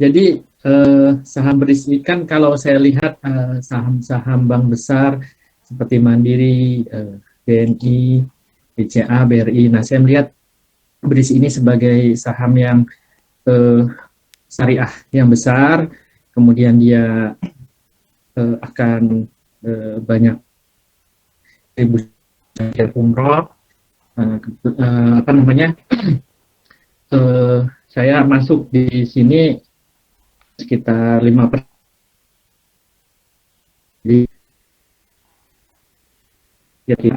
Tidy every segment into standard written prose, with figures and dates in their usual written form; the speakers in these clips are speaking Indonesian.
Jadi saham BRIS ini kan kalau saya lihat saham-saham bank besar seperti Mandiri, BNI, BCA, BRI. Nah, saya melihat BRIS ini sebagai saham yang eh, syariah yang besar, kemudian dia akan banyak kontribusi umroh, apa namanya? Saya masuk di sini sekitar 5%. Jadi,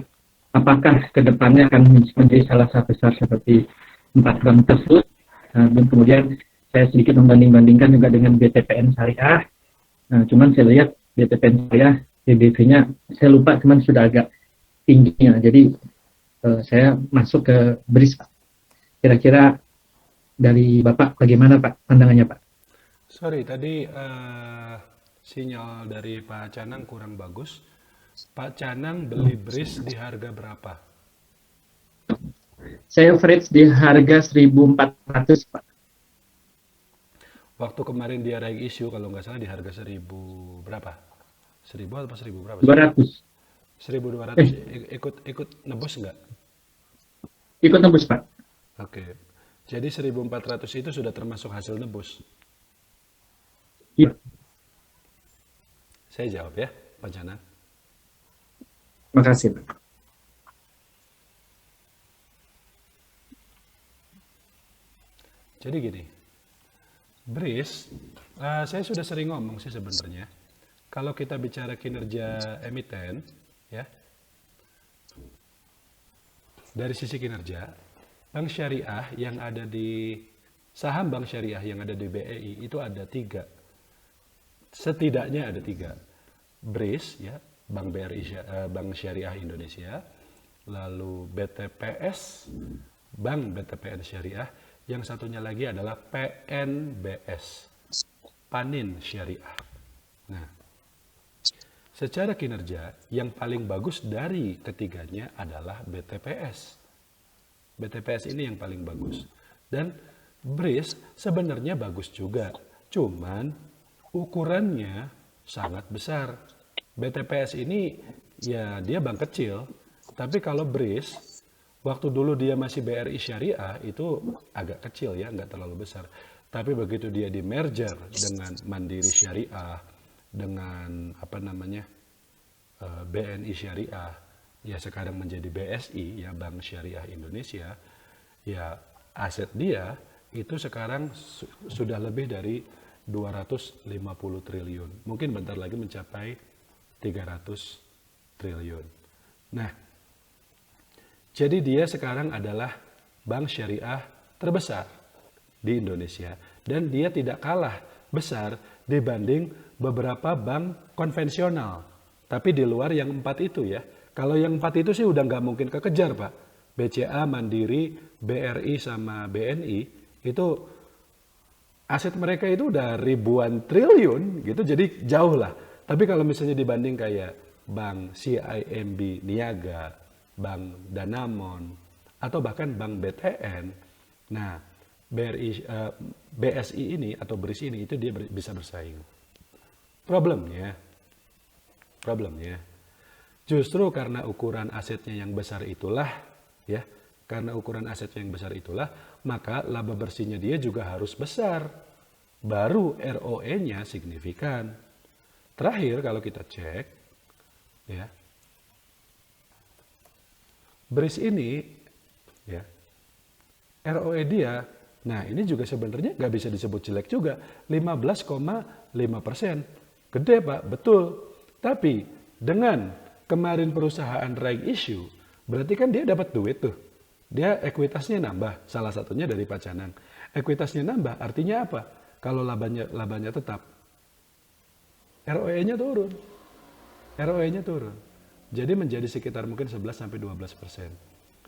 apakah kedepannya akan menjadi salah satu besar seperti 4 bank tersebut? Dan kemudian saya sedikit membanding-bandingkan juga dengan BTPN Syariah. Nah, cuman saya lihat BTPN Syariah, BBV-nya saya lupa, cuman sudah agak tingginya. Jadi saya masuk ke BRIS, Pak. Kira-kira dari Bapak bagaimana, Pak, pandangannya, Pak? Sorry, tadi sinyal dari Pak Canang kurang bagus. Pak Canang beli BRIS di harga berapa? Saya average di harga 1.400, Pak. Waktu kemarin dia naik issue, kalau nggak salah di harga 1000 berapa? 1000 atau 1000 berapa sih? 200. 1200. Eh, Ikut ikut nebus nggak? ikut tembus, Pak. Oke. Jadi 1400 itu sudah termasuk hasil nebus. Iya, Saya jawab ya, Pak Canang. makasih, Pak. Jadi gini, BRIS, saya sudah sering ngomong sih sebenarnya. Kalau kita bicara kinerja emiten, ya, dari sisi kinerja, bank syariah yang ada di saham bank syariah yang ada di BEI itu ada tiga, setidaknya ada tiga. BRIS, ya, Bank BRI, Bank Syariah Indonesia, lalu BTPS, Bank BTPN Syariah, yang satunya lagi adalah PNBS, Panin Syariah. Nah, secara kinerja, yang paling bagus dari ketiganya adalah BTPS. BTPS ini yang paling bagus. Dan BRIS sebenarnya bagus juga. Cuman ukurannya sangat besar. BTPS ini ya dia bank kecil. Tapi kalau BRIS, waktu dulu dia masih BRI Syariah itu agak kecil ya, nggak terlalu besar. Tapi begitu dia di merger dengan Mandiri Syariah, dengan apa namanya BNI Syariah, ya sekarang menjadi BSI, ya Bank Syariah Indonesia, ya aset dia itu sekarang sudah lebih dari 250 triliun. Mungkin bentar lagi mencapai 300 triliun. Nah, jadi dia sekarang adalah bank syariah terbesar di Indonesia. Dan dia tidak kalah besar dibanding beberapa bank konvensional. Tapi di luar yang empat itu ya. Kalau yang empat itu sih udah nggak mungkin kekejar, Pak. BCA, Mandiri, BRI, sama BNI, itu aset mereka itu udah ribuan triliun gitu, jadi jauh lah. Tapi kalau misalnya dibanding kayak Bank CIMB Niaga, Bank Danamon, atau bahkan Bank BTN, nah BSI ini atau BRIS ini itu dia bisa bersaing. Problemnya, problemnya justru karena ukuran asetnya yang besar itulah, ya, karena ukuran asetnya yang besar itulah, maka laba bersihnya dia juga harus besar. Baru ROE-nya signifikan. Terakhir kalau kita cek, ya, BRIS ini, ya, ROE dia, nah ini juga sebenarnya nggak bisa disebut jelek juga, 15,5%. Gede Pak, betul. Tapi dengan kemarin perusahaan right issue, berarti kan dia dapat duit tuh. Dia ekuitasnya nambah, salah satunya dari Pak Canang. Ekuitasnya nambah, artinya apa? Kalau labanya tetap, ROE-nya turun. ROE-nya turun. Jadi menjadi sekitar mungkin 11-12%.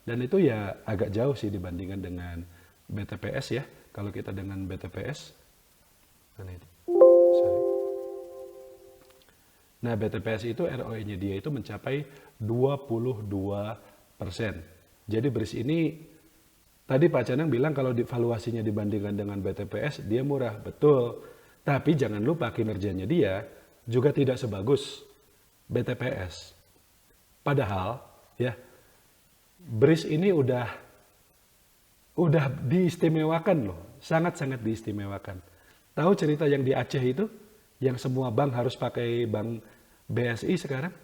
Dan itu ya agak jauh sih dibandingkan dengan BTPS ya. Kalau kita dengan BTPS, mana itu? Sorry. Nah, BTPS itu ROE-nya dia itu mencapai 22%. Jadi BRIS ini Tadi Pak Canang bilang kalau valuasinya dibandingkan dengan BTPS, dia murah. Betul. Tapi jangan lupa kinerjanya dia juga tidak sebagus BTPS. Padahal, ya, BRIS ini udah diistimewakan loh. Sangat-sangat diistimewakan. Tahu cerita yang di Aceh itu? Yang semua bank harus pakai bank BSI sekarang?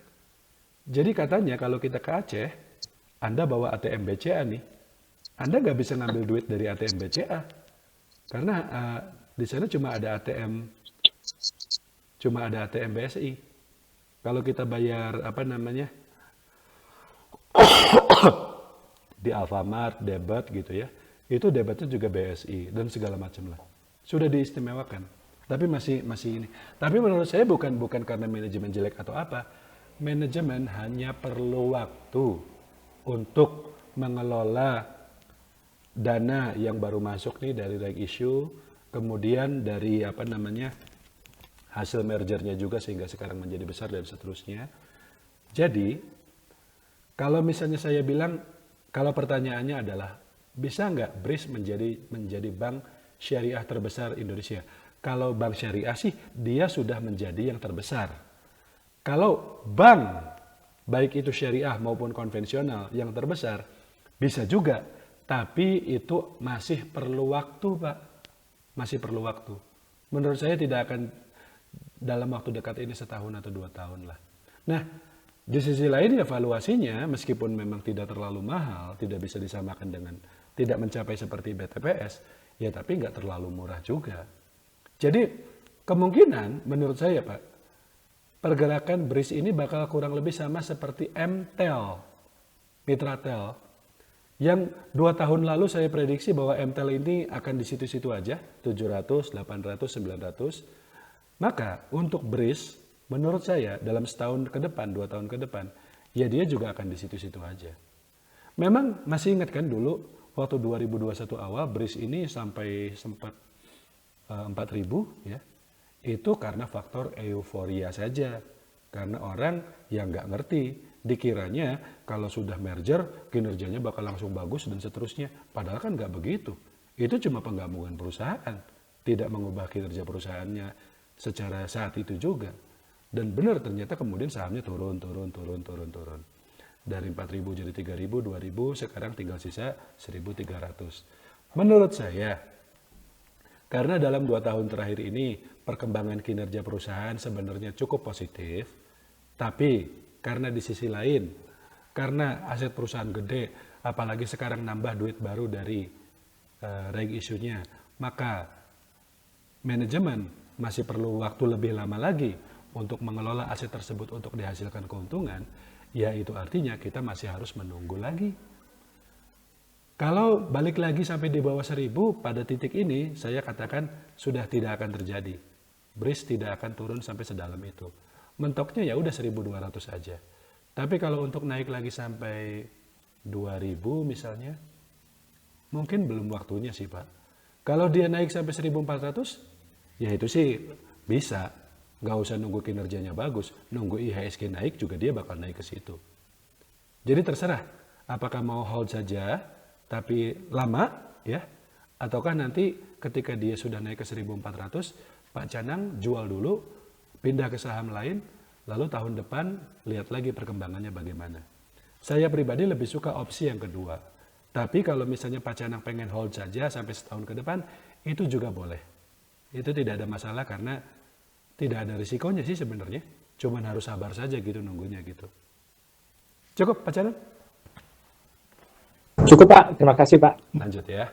Jadi katanya kalau kita ke Aceh, Anda bawa ATM BCA nih, Anda nggak bisa ngambil duit dari ATM BCA. Karena di sana cuma ada ATM BSI. Kalau kita bayar di Alfamart, debit gitu ya, itu debitnya juga BSI dan segala macam lah. Sudah diistimewakan. Tapi masih ini. Tapi menurut saya bukan karena manajemen jelek atau apa. Manajemen hanya perlu waktu untuk mengelola dana yang baru masuk nih dari right issue, kemudian dari hasil mergernya juga sehingga sekarang menjadi besar dan seterusnya. Jadi kalau misalnya saya bilang, kalau pertanyaannya adalah bisa nggak BRIS menjadi bank syariah terbesar Indonesia? Kalau bank syariah sih dia sudah menjadi yang terbesar. Kalau bank baik itu syariah maupun konvensional yang terbesar bisa juga, tapi itu masih perlu waktu, Pak. Masih perlu waktu. Menurut saya tidak akan dalam waktu dekat ini 1 tahun atau 2 tahun lah. Nah, di sisi lain evaluasinya meskipun memang tidak terlalu mahal, tidak bisa disamakan dengan tidak mencapai seperti BTPS, ya tapi nggak terlalu murah juga. Jadi kemungkinan menurut saya Pak, pergerakan BRIS ini bakal kurang lebih sama seperti MTEL, Mitratel, yang 2 tahun lalu saya prediksi bahwa MTEL ini akan di situ-situ aja, 700, 800, 900. Maka untuk BRIS, menurut saya dalam setahun ke depan, 2 tahun ke depan, ya dia juga akan di situ-situ aja. Memang masih ingat kan dulu waktu 2021 awal BRIS ini sampai sempat 4.000 ya. Itu karena faktor euforia saja. Karena orang yang nggak ngerti, dikiranya kalau sudah merger kinerjanya bakal langsung bagus dan seterusnya. Padahal kan nggak begitu. Itu cuma penggabungan perusahaan, tidak mengubah kinerja perusahaannya secara saat itu juga. Dan benar ternyata kemudian sahamnya turun. Dari 4.000 jadi 3.000, 2.000, sekarang tinggal sisa 1.300. Menurut saya, karena dalam 2 tahun terakhir ini perkembangan kinerja perusahaan sebenarnya cukup positif, tapi karena di sisi lain, karena aset perusahaan gede, apalagi sekarang nambah duit baru dari reg issue-nya, maka manajemen masih perlu waktu lebih lama lagi untuk mengelola aset tersebut untuk dihasilkan keuntungan, ya itu artinya kita masih harus menunggu lagi. Kalau balik lagi sampai di bawah 1.000 pada titik ini, saya katakan sudah tidak akan terjadi. BRIS tidak akan turun sampai sedalam itu. Mentoknya ya udah 1.200 aja. Tapi kalau untuk naik lagi sampai 2.000 misalnya, mungkin belum waktunya sih Pak. Kalau dia naik sampai 1.400, ya itu sih bisa. Nggak usah nunggu kinerjanya bagus. Nunggu IHSG naik juga dia bakal naik ke situ. Jadi terserah, apakah mau hold saja, tapi lama ya, ataukah nanti ketika dia sudah naik ke 1.400, Pak Canang jual dulu, pindah ke saham lain, lalu tahun depan lihat lagi perkembangannya bagaimana. Saya pribadi lebih suka opsi yang kedua. Tapi kalau misalnya Pak Canang pengen hold saja sampai setahun ke depan, itu juga boleh. Itu tidak ada masalah karena tidak ada risikonya sih sebenarnya. Cuman harus sabar saja gitu nunggunya gitu. Cukup Pak Canang? Cukup Pak, terima kasih Pak. Lanjut ya.